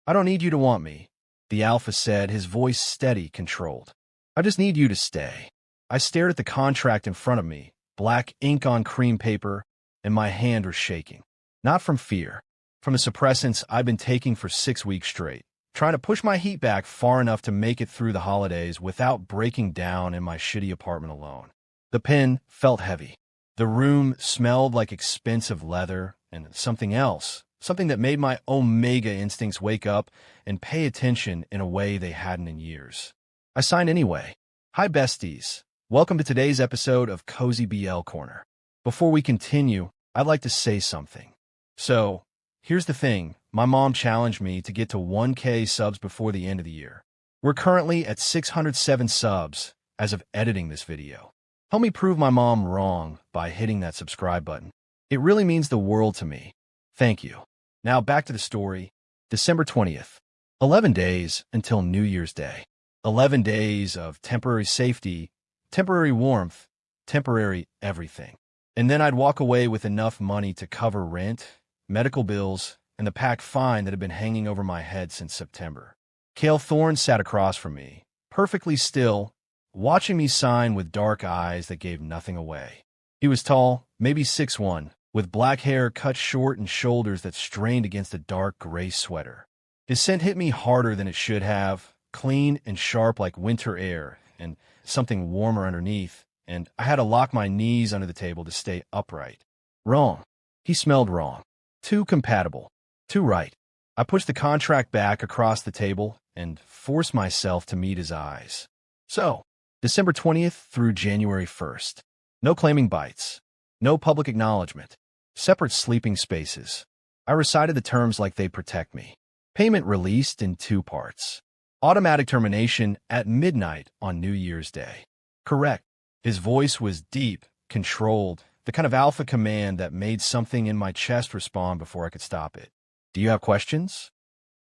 I don't need you to want me, the alpha said, his voice steady, controlled. I just need you to stay. I stared at the contract in front of me, black ink on cream paper, and my hand was shaking. Not from fear, from the suppressants I'd been taking for 6 weeks straight, trying to push my heat back far enough to make it through the holidays without breaking down in my shitty apartment alone. The pen felt heavy. The room smelled like expensive leather and something else, something that made my omega instincts wake up and pay attention in a way they hadn't in years. I signed anyway. Hi, besties. Welcome to today's episode of Cozy BL Corner. Before we continue, I'd like to say something. So, here's the thing. My mom challenged me to get to 1K subs before the end of the year. We're currently at 607 subs as of editing this video. Help me prove my mom wrong by hitting that subscribe button. It really means the world to me. Thank you. Now back to the story. December 20th. 11 days until New Year's Day. 11 days of temporary safety, temporary warmth, temporary everything. And then I'd walk away with enough money to cover rent, medical bills, and the pack fine that had been hanging over my head since September. Cale Thorne sat across from me, perfectly still, watching me sign with dark eyes that gave nothing away. He was tall, maybe 6'1", with black hair cut short and shoulders that strained against a dark gray sweater. His scent hit me harder than it should have, clean and sharp like winter air, and something warmer underneath, and I had to lock my knees under the table to stay upright. Wrong. He smelled wrong. Too compatible. Too right. I pushed the contract back across the table and forced myself to meet his eyes. So, December 20th through January 1st. No claiming bites. No public acknowledgement. Separate sleeping spaces. I recited the terms like they protect me. Payment released in 2 parts. Automatic termination at midnight on New Year's Day. Correct. His voice was deep, controlled, the kind of alpha command that made something in my chest respond before I could stop it. Do you have questions?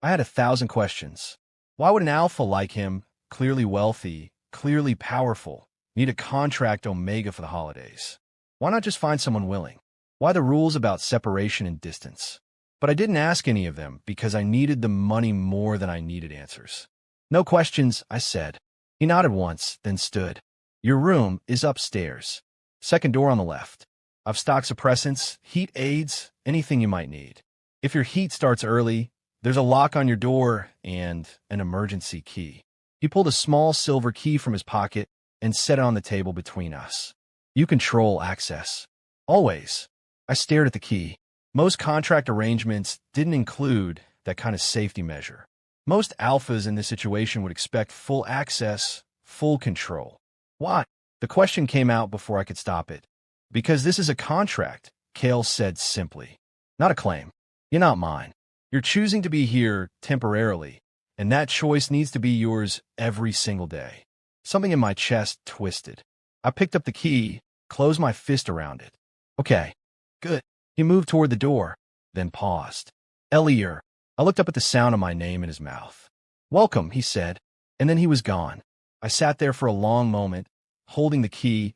I had 1,000 questions. Why would an alpha like him, clearly wealthy, clearly powerful, need a contract omega for the holidays? Why not just find someone willing? Why the rules about separation and distance? But I didn't ask any of them because I needed the money more than I needed answers. No questions, I said. He nodded once, then stood. Your room is upstairs. Second door on the left. I've stocked suppressants, heat aids, anything you might need. If your heat starts early, there's a lock on your door and an emergency key. He pulled a small silver key from his pocket and set it on the table between us. You control access. Always. I stared at the key. Most contract arrangements didn't include that kind of safety measure. Most alphas in this situation would expect full access, full control. Why? The question came out before I could stop it. Because this is a contract, Cale said simply. Not a claim. You're not mine. You're choosing to be here temporarily, and that choice needs to be yours every single day. Something in my chest twisted. I picked up the key, closed my fist around it. Okay, good. He moved toward the door, then paused. Ellier. I looked up at the sound of my name in his mouth. Welcome, he said, and then he was gone. I sat there for a long moment, holding the key,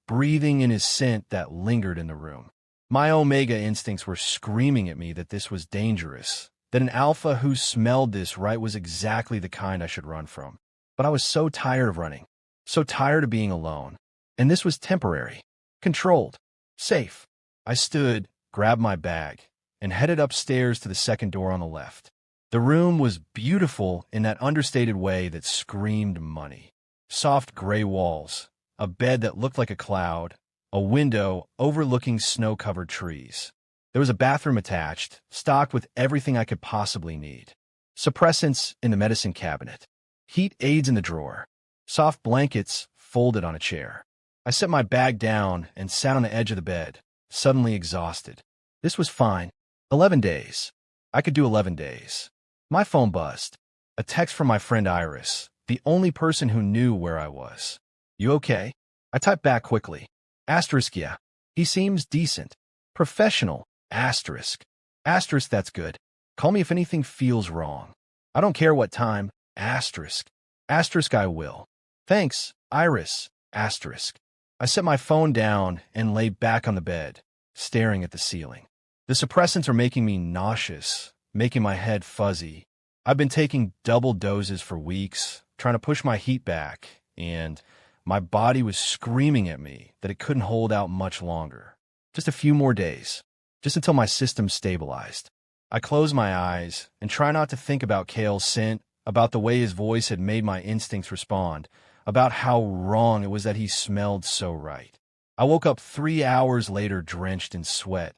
breathing in his scent that lingered in the room. My omega instincts were screaming at me that this was dangerous, that an alpha who smelled this right was exactly the kind I should run from. But I was so tired of running, so tired of being alone. And this was temporary, controlled, safe. I stood, grabbed my bag, and headed upstairs to the second door on the left. The room was beautiful in that understated way that screamed money. Soft gray walls, a bed that looked like a cloud, a window overlooking snow-covered trees. There was a bathroom attached, stocked with everything I could possibly need. Suppressants in the medicine cabinet. Heat aids in the drawer. Soft blankets folded on a chair. I set my bag down and sat on the edge of the bed, suddenly exhausted. This was fine. 11 days. I could do 11 days. My phone buzzed. A text from my friend Iris, the only person who knew where I was. You okay? I typed back quickly. Asterisk, yeah. He seems decent. Professional. Asterisk. Asterisk, that's good. Call me if anything feels wrong. I don't care what time. Asterisk. Asterisk, I will. Thanks, Iris. Asterisk. I set my phone down and lay back on the bed, staring at the ceiling. The suppressants are making me nauseous, making my head fuzzy, I've been taking double doses for weeks, trying to push my heat back, and my body was screaming at me that it couldn't hold out much longer. Just a few more days, just until my system stabilized. I close my eyes and try not to think about Kale's scent, about the way his voice had made my instincts respond, about how wrong it was that he smelled so right. I woke up 3 hours later drenched in sweat,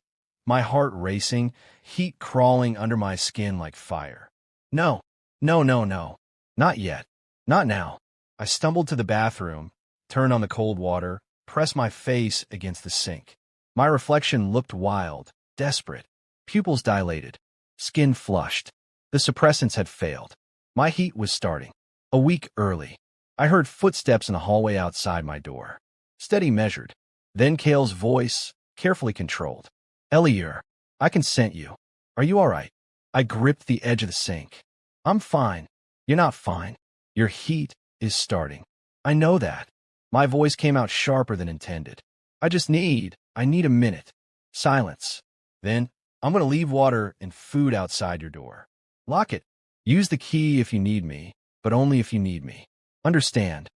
my heart racing, heat crawling under my skin like fire. No, no, no, no. Not yet. Not now. I stumbled to the bathroom, turned on the cold water, pressed my face against the sink. My reflection looked wild, desperate, pupils dilated, skin flushed. The suppressants had failed. My heat was starting. A week early. I heard footsteps in the hallway outside my door. Steady, measured. Then Kale's voice, carefully controlled. Eliur, I can scent you. Are you all right? I gripped the edge of the sink. I'm fine. You're not fine. Your heat is starting. I know that. My voice came out sharper than intended. I need a minute. Silence. Then, I'm going to leave water and food outside your door. Lock it. Use the key if you need me, but only if you need me. Understand.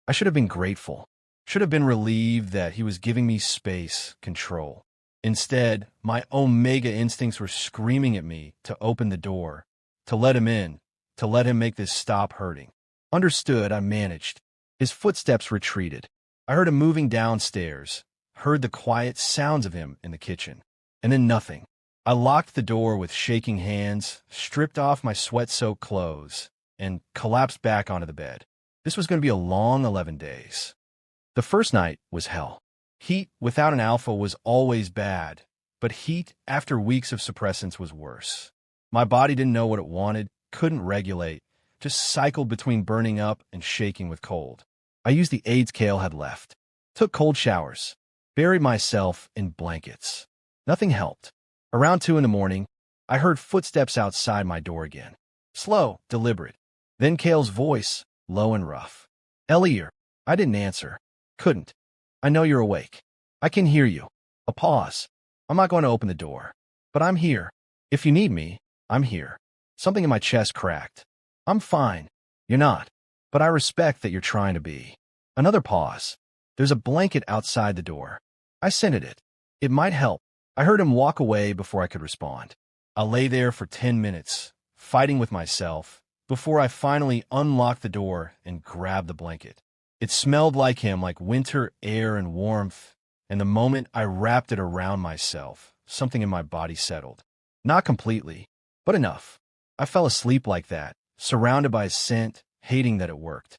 I should have been grateful. Should have been relieved that he was giving me space, control. Instead, my omega instincts were screaming at me to open the door, to let him in, to let him make this stop hurting. Understood, I managed. His footsteps retreated. I heard him moving downstairs, heard the quiet sounds of him in the kitchen. And then nothing. I locked the door with shaking hands, stripped off my sweat-soaked clothes, and collapsed back onto the bed. This was going to be a long 11 days. The first night was hell. Heat without an alpha was always bad, but heat after weeks of suppressants was worse. My body didn't know what it wanted, couldn't regulate, just cycled between burning up and shaking with cold. I used the aids Kale had left, took cold showers, buried myself in blankets. Nothing helped. Around 2 in the morning, I heard footsteps outside my door again. Slow, deliberate. Then Kale's voice, low and rough. Eliur. I didn't answer. Couldn't. I know you're awake. I can hear you. A pause. I'm not going to open the door. But I'm here. If you need me, I'm here. Something in my chest cracked. I'm fine. You're not. But I respect that you're trying to be. Another pause. There's a blanket outside the door. I scented it. It might help. I heard him walk away before I could respond. I lay there for 10 minutes, fighting with myself, before I finally unlocked the door and grabbed the blanket. It smelled like him, like winter air and warmth, and the moment I wrapped it around myself, something in my body settled. Not completely, but enough. I fell asleep like that, surrounded by his scent, hating that it worked.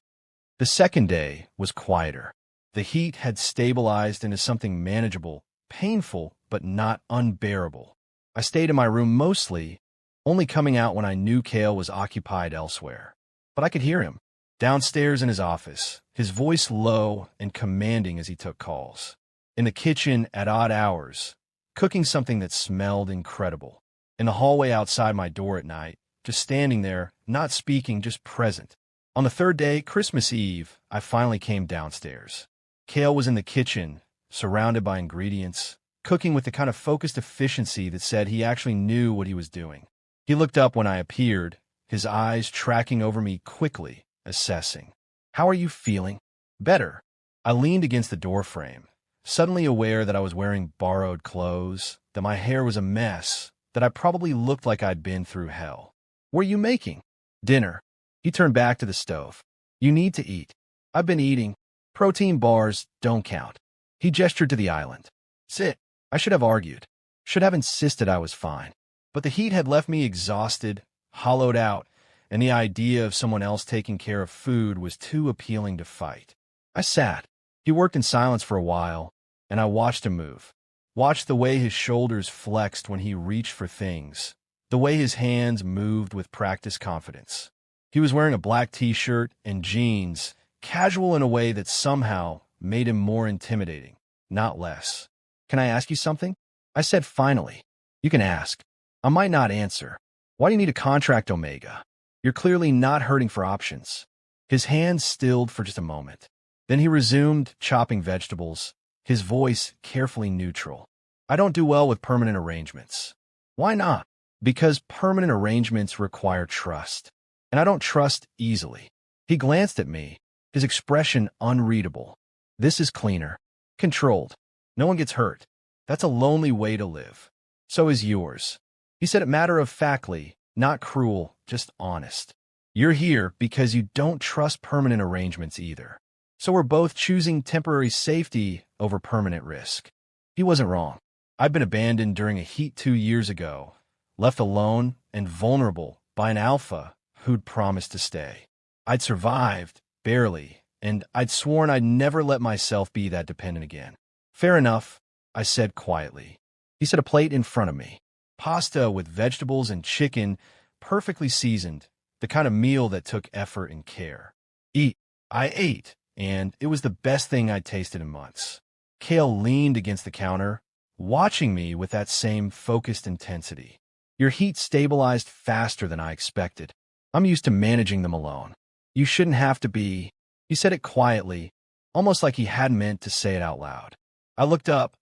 The second day was quieter. The heat had stabilized into something manageable, painful, but not unbearable. I stayed in my room mostly, only coming out when I knew Kale was occupied elsewhere. But I could hear him, downstairs in his office, his voice low and commanding as he took calls. In the kitchen at odd hours, cooking something that smelled incredible. In the hallway outside my door at night, just standing there, not speaking, just present. On the third day, Christmas Eve, I finally came downstairs. Kale was in the kitchen, surrounded by ingredients, cooking with the kind of focused efficiency that said he actually knew what he was doing. He looked up when I appeared, his eyes tracking over me quickly, assessing. How are you feeling? Better. I leaned against the doorframe, suddenly aware that I was wearing borrowed clothes, that my hair was a mess, that I probably looked like I'd been through hell. What are you making? Dinner. He turned back to the stove. You need to eat. I've been eating. Protein bars don't count. He gestured to the island. Sit. I should have argued. Should have insisted I was fine. But the heat had left me exhausted, hollowed out, and the idea of someone else taking care of food was too appealing to fight. I sat. He worked in silence for a while, and I watched him move. Watched the way his shoulders flexed when he reached for things, the way his hands moved with practiced confidence. He was wearing a black t-shirt and jeans, casual in a way that somehow made him more intimidating, not less. Can I ask you something? I said finally. You can ask. I might not answer. Why do you need a contract, Omega? You're clearly not hurting for options. His hands stilled for just a moment. Then he resumed chopping vegetables, his voice carefully neutral. I don't do well with permanent arrangements. Why not? Because permanent arrangements require trust, and I don't trust easily. He glanced at me, his expression unreadable. This is cleaner. Controlled. No one gets hurt. That's a lonely way to live. So is yours. He said it matter-of-factly, not cruel, just honest. You're here because you don't trust permanent arrangements either. So we're both choosing temporary safety over permanent risk. He wasn't wrong. I'd been abandoned during a heat 2 years ago, left alone and vulnerable by an alpha who'd promised to stay. I'd survived, barely, and I'd sworn I'd never let myself be that dependent again. Fair enough, I said quietly. He set a plate in front of me. Pasta with vegetables and chicken, perfectly seasoned, the kind of meal that took effort and care. Eat. I ate, and it was the best thing I'd tasted in months. Kale leaned against the counter, watching me with that same focused intensity. Your heat stabilized faster than I expected. I'm used to managing them alone. You shouldn't have to be. He said it quietly, almost like he hadn't meant to say it out loud. I looked up,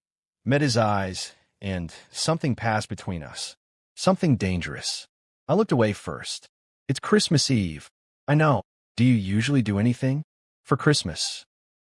met his eyes, and something passed between us. Something dangerous. I looked away first. It's Christmas Eve. I know. Do you usually do anything for Christmas?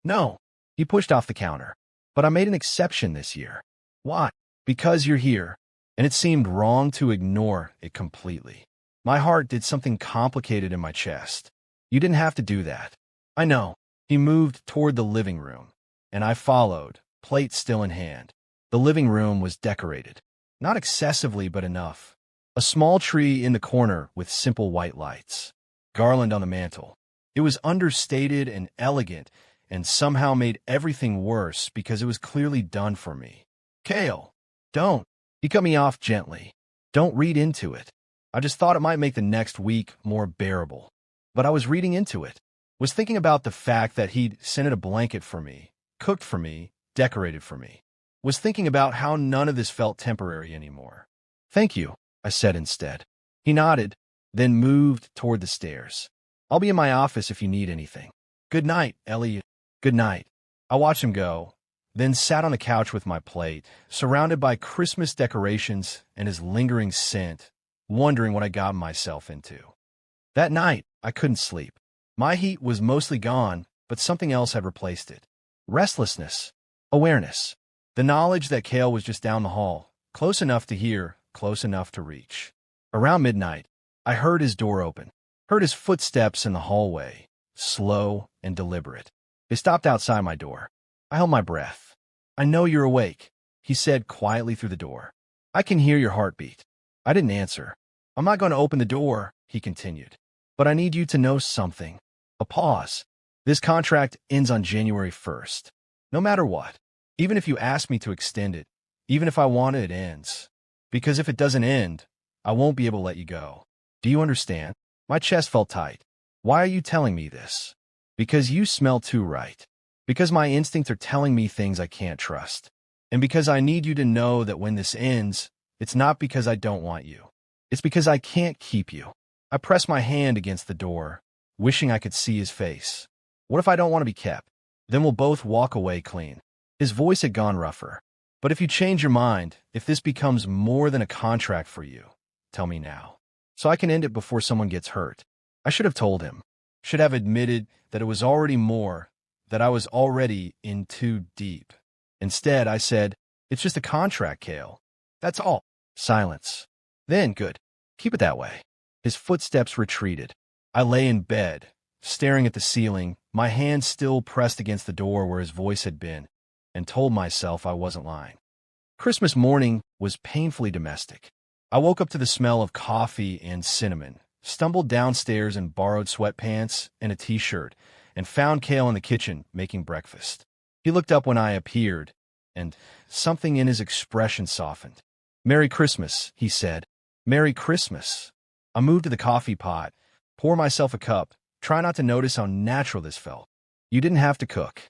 No. He pushed off the counter. But I made an exception this year. Why? Because you're here. And it seemed wrong to ignore it completely. My heart did something complicated in my chest. You didn't have to do that. I know. He moved toward the living room, and I followed, plate still in hand. The living room was decorated. Not excessively, but enough. A small tree in the corner with simple white lights. Garland on the mantel. It was understated and elegant, and somehow made everything worse because it was clearly done for me. Kale, don't. He cut me off gently. Don't read into it. I just thought it might make the next week more bearable. But I was reading into it. Was thinking about the fact that he'd sent a blanket for me, cooked for me, decorated for me. Was thinking about how none of this felt temporary anymore. Thank you, I said instead. He nodded, then moved toward the stairs. I'll be in my office if you need anything. Good night, Ellie. Good night. I watched him go, then sat on the couch with my plate, surrounded by Christmas decorations and his lingering scent, wondering what I got myself into. That night, I couldn't sleep. My heat was mostly gone, but something else had replaced it. Restlessness. Awareness. The knowledge that Kale was just down the hall, close enough to hear, close enough to reach. Around midnight, I heard his door open, heard his footsteps in the hallway, slow and deliberate. They stopped outside my door. I held my breath. I know you're awake, he said quietly through the door. I can hear your heartbeat. I didn't answer. I'm not going to open the door, he continued. But I need you to know something. A pause. This contract ends on January 1st. No matter what. Even if you ask me to extend it, even if I want it, it ends. Because if it doesn't end, I won't be able to let you go. Do you understand? My chest felt tight. Why are you telling me this? Because you smell too right. Because my instincts are telling me things I can't trust. And because I need you to know that when this ends, it's not because I don't want you. It's because I can't keep you. I pressed my hand against the door, wishing I could see his face. What if I don't want to be kept? Then we'll both walk away clean. His voice had gone rougher. But if you change your mind, if this becomes more than a contract for you, tell me now. So I can end it before someone gets hurt. I should have told him. Should have admitted that it was already more, that I was already in too deep. Instead, I said, it's just a contract, Kale. That's all. Silence. Then, good. Keep it that way. His footsteps retreated. I lay in bed, staring at the ceiling, my hand still pressed against the door where his voice had been, and told myself I wasn't lying. Christmas morning was painfully domestic. I woke up to the smell of coffee and cinnamon, stumbled downstairs in borrowed sweatpants and a t-shirt, and found Kale in the kitchen making breakfast. He looked up when I appeared, and something in his expression softened. Merry Christmas, he said. Merry Christmas. I moved to the coffee pot, pour myself a cup, try not to notice how natural this felt. You didn't have to cook.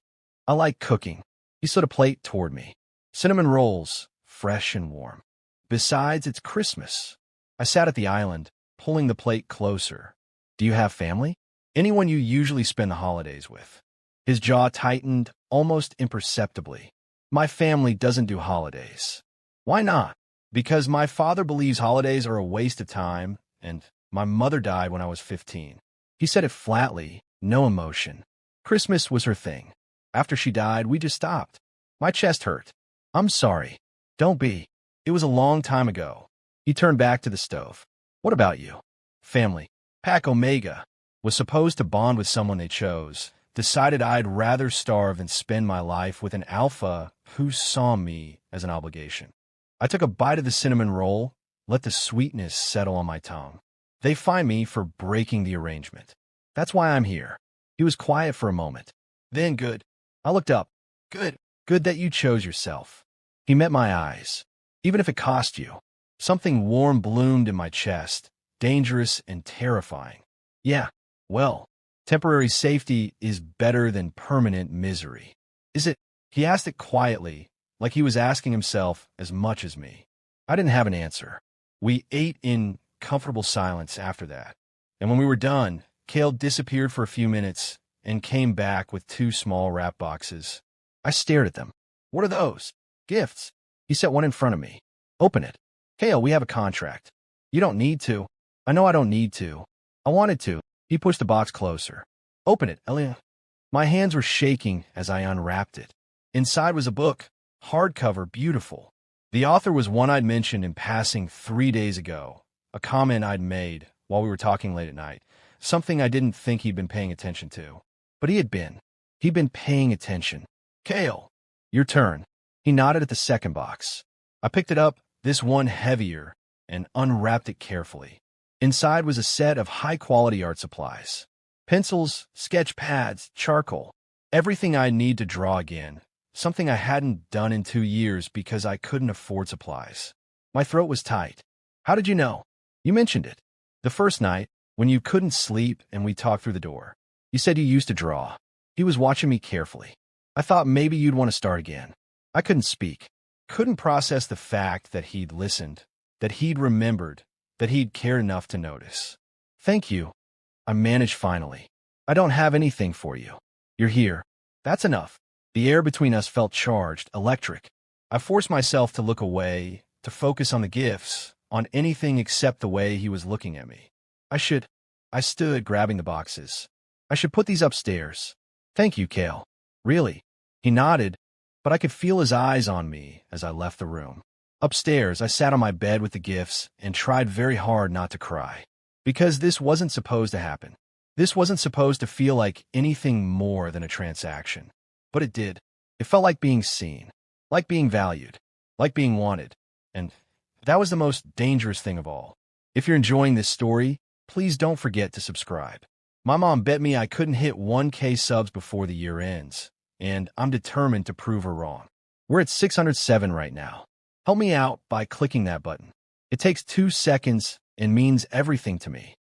I like cooking. He slid a plate toward me. Cinnamon rolls, fresh and warm. Besides, it's Christmas. I sat at the island, pulling the plate closer. Do you have family? Anyone you usually spend the holidays with? His jaw tightened almost imperceptibly. My family doesn't do holidays. Why not? Because my father believes holidays are a waste of time, and my mother died when I was 15. He said it flatly, no emotion. Christmas was her thing. After she died, we just stopped. My chest hurt. I'm sorry. Don't be. It was a long time ago. He turned back to the stove. What about you? Family. Pack Omega was supposed to bond with someone they chose. Decided I'd rather starve than spend my life with an alpha who saw me as an obligation. I took a bite of the cinnamon roll, let the sweetness settle on my tongue. They fined me for breaking the arrangement. That's why I'm here. He was quiet for a moment. Then good. I looked up. Good. Good that you chose yourself. He met my eyes. Even if it cost you. Something warm bloomed in my chest, dangerous and terrifying. Yeah, well, temporary safety is better than permanent misery. Is it? He asked it quietly, like he was asking himself as much as me. I didn't have an answer. We ate in comfortable silence after that. And when we were done, Kale disappeared for a few minutes and came back with 2 small wrap boxes. I stared at them. What are those? Gifts. He set one in front of me. Open it. Kale, we have a contract. You don't need to. I know I don't need to. I wanted to. He pushed the box closer. Open it, Elia. My hands were shaking as I unwrapped it. Inside was a book, hardcover, beautiful. The author was one I'd mentioned in passing 3 days ago, a comment I'd made while we were talking late at night, something I didn't think he'd been paying attention to. But he had been. He'd been paying attention. Kale, your turn. He nodded at the second box. I picked it up, this one heavier, and unwrapped it carefully. Inside was a set of high-quality art supplies. Pencils, sketch pads, charcoal. Everything I need to draw again. Something I hadn't done in 2 years because I couldn't afford supplies. My throat was tight. How did you know? You mentioned it. The first night, when you couldn't sleep and we talked through the door. You said you used to draw. He was watching me carefully. I thought maybe you'd want to start again. I couldn't speak. Couldn't process the fact that he'd listened, that he'd remembered, that he'd cared enough to notice. Thank you. I managed finally. I don't have anything for you. You're here. That's enough. The air between us felt charged, electric. I forced myself to look away, to focus on the gifts, on anything except the way he was looking at me. I stood, grabbing the boxes. I should put these upstairs. Thank you, Kale. Really? He nodded, but I could feel his eyes on me as I left the room. Upstairs, I sat on my bed with the gifts and tried very hard not to cry. Because this wasn't supposed to happen. This wasn't supposed to feel like anything more than a transaction. But it did. It felt like being seen, like being valued, like being wanted. And that was the most dangerous thing of all. If you're enjoying this story, please don't forget to subscribe. My mom bet me I couldn't hit 1K subs before the year ends, and I'm determined to prove her wrong. We're at 607 right now. Help me out by clicking that button. It takes 2 seconds and means everything to me.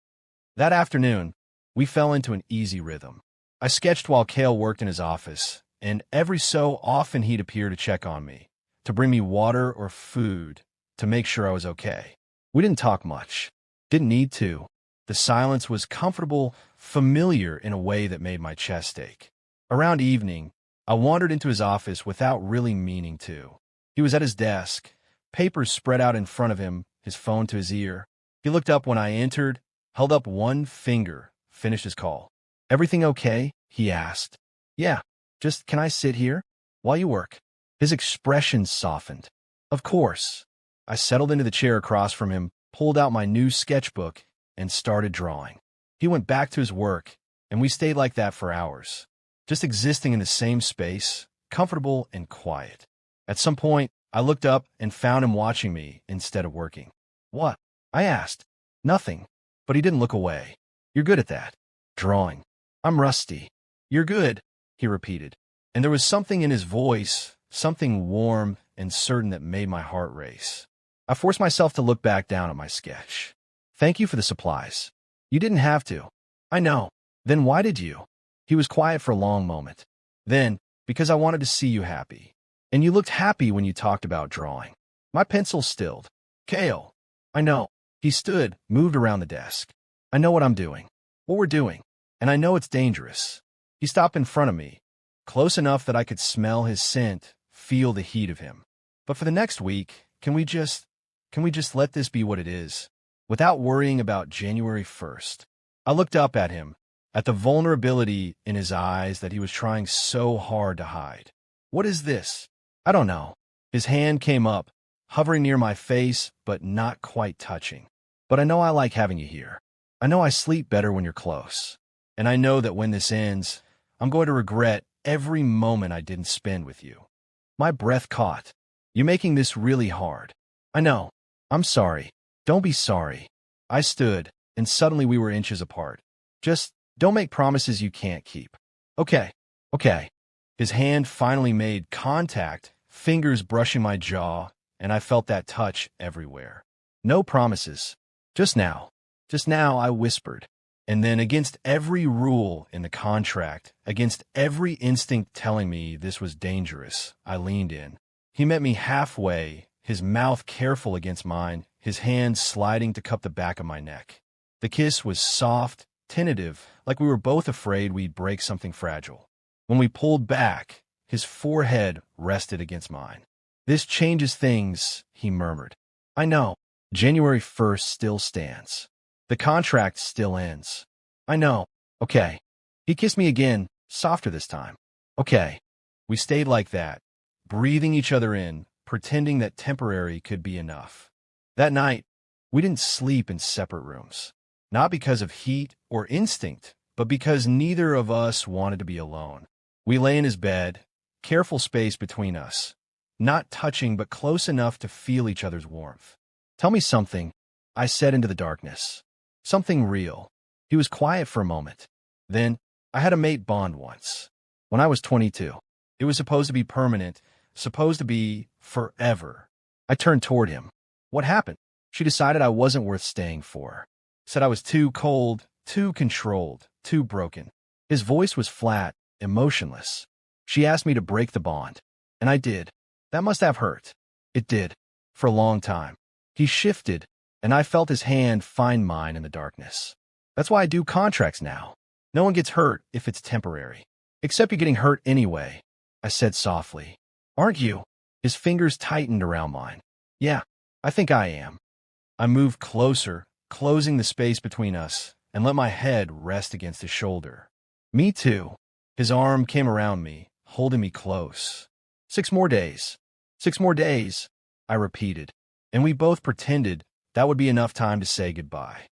That afternoon, we fell into an easy rhythm. I sketched while Kale worked in his office, and every so often he'd appear to check on me, to bring me water or food, to make sure I was okay. We didn't talk much. Didn't need to. The silence was comfortable, familiar in a way that made my chest ache. Around evening, I wandered into his office without really meaning to. He was at his desk, papers spread out in front of him, his phone to his ear. He looked up when I entered, held up one finger, finished his call. Everything okay? He asked. Yeah, just can I sit here while you work? His expression softened. Of course. I settled into the chair across from him, pulled out my new sketchbook, and started drawing. He went back to his work, and we stayed like that for hours, just existing in the same space, comfortable and quiet. At some point, I looked up and found him watching me instead of working. What? I asked. Nothing. But he didn't look away. You're good at that. Drawing. I'm rusty. You're good, he repeated. And there was something in his voice, something warm and certain that made my heart race. I forced myself to look back down at my sketch. Thank you for the supplies. You didn't have to. I know. Then why did you? He was quiet for a long moment. Then, because I wanted to see you happy. And you looked happy when you talked about drawing. My pencil stilled. Kale. I know. He stood, moved around the desk. I know what I'm doing. What we're doing. And I know it's dangerous. He stopped in front of me, close enough that I could smell his scent, feel the heat of him. But for the next week, can Can we just let this be what it is, without worrying about January 1st? I looked up at him, at the vulnerability in his eyes that he was trying so hard to hide. What is this? I don't know. His hand came up, hovering near my face, but not quite touching. But I know I like having you here. I know I sleep better when you're close. And I know that when this ends, I'm going to regret every moment I didn't spend with you. My breath caught. You're making this really hard. I know. I'm sorry. Don't be sorry. I stood, and suddenly we were inches apart. Just don't make promises you can't keep. Okay. His hand finally made contact, fingers brushing my jaw, and I felt that touch everywhere. No promises. Just now, I whispered. And then against every rule in the contract, against every instinct telling me this was dangerous, I leaned in. He met me halfway, his mouth careful against mine, his hand sliding to cup the back of my neck. The kiss was soft, tentative, like we were both afraid we'd break something fragile. When we pulled back, his forehead rested against mine. This changes things, he murmured. I know. January 1st still stands. The contract still ends. I know. Okay. He kissed me again, softer this time. Okay. We stayed like that, breathing each other in, pretending that temporary could be enough. That night, we didn't sleep in separate rooms. Not because of heat or instinct, but because neither of us wanted to be alone. We lay in his bed, careful space between us, not touching but close enough to feel each other's warmth. Tell me something, I said into the darkness. Something real. He was quiet for a moment. Then, I had a mate bond once. When I was 22. It was supposed to be permanent, supposed to be forever. I turned toward him. What happened? She decided I wasn't worth staying for. Said I was too cold, too controlled, too broken. His voice was flat, emotionless. She asked me to break the bond. And I did. That must have hurt. It did. For a long time. He shifted, and I felt his hand find mine in the darkness. That's why I do contracts now. No one gets hurt if it's temporary. Except you're getting hurt anyway, I said softly. Aren't you? His fingers tightened around mine. Yeah, I think I am. I moved closer, closing the space between us, and let my head rest against his shoulder. Me too. His arm came around me, holding me close. 6 more days. 6 more days, I repeated, and we both pretended that would be enough time to say goodbye.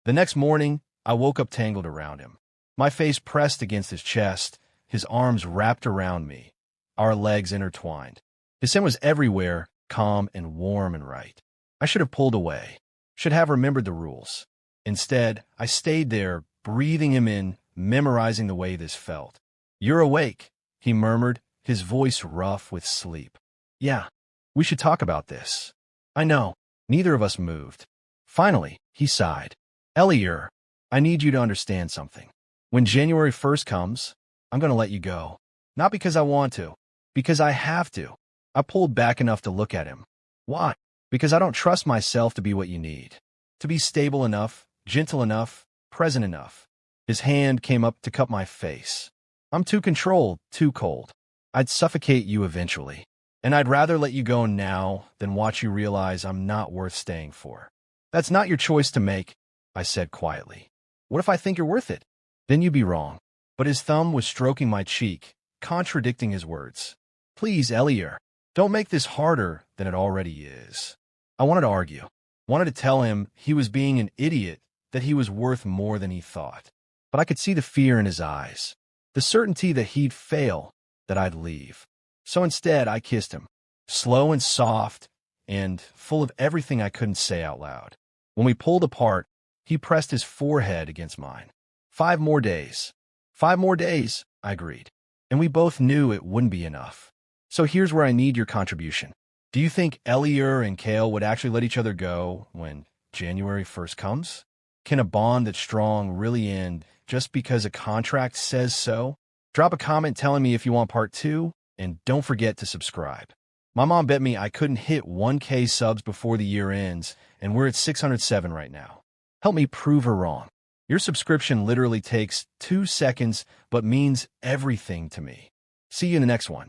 The next morning, I woke up tangled around him. My face pressed against his chest, his arms wrapped around me, our legs intertwined. His scent was everywhere, calm and warm and right. I should have pulled away, should have remembered the rules. Instead, I stayed there, breathing him in, memorizing the way this felt. You're awake, he murmured, his voice rough with sleep. Yeah, we should talk about this. I know. Neither of us moved. Finally, he sighed. Elier, I need you to understand something. When January 1st comes, I'm going to let you go. Not because I want to, because I have to. I pulled back enough to look at him. Why? Because I don't trust myself to be what you need. To be stable enough, gentle enough, present enough. His hand came up to cup my face. I'm too controlled, too cold. I'd suffocate you eventually. And I'd rather let you go now than watch you realize I'm not worth staying for. That's not your choice to make, I said quietly. What if I think you're worth it? Then you'd be wrong. But his thumb was stroking my cheek, contradicting his words. Please, Elier, don't make this harder than it already is. I wanted to argue. Wanted to tell him he was being an idiot, that he was worth more than he thought. But I could see the fear in his eyes, the certainty that he'd fail, that I'd leave. So instead, I kissed him, slow and soft, and full of everything I couldn't say out loud. When we pulled apart, he pressed his forehead against mine. 5 more days. 5 more days, I agreed. And we both knew it wouldn't be enough. So here's where I need your contribution. Do you think Elier and Kale would actually let each other go when January 1st comes? Can a bond that's strong really end just because a contract says so? Drop a comment telling me if you want part 2. And don't forget to subscribe. My mom bet me I couldn't hit 1K subs before the year ends, and we're at 607 right now. Help me prove her wrong. Your subscription literally takes 2 seconds, but means everything to me. See you in the next one.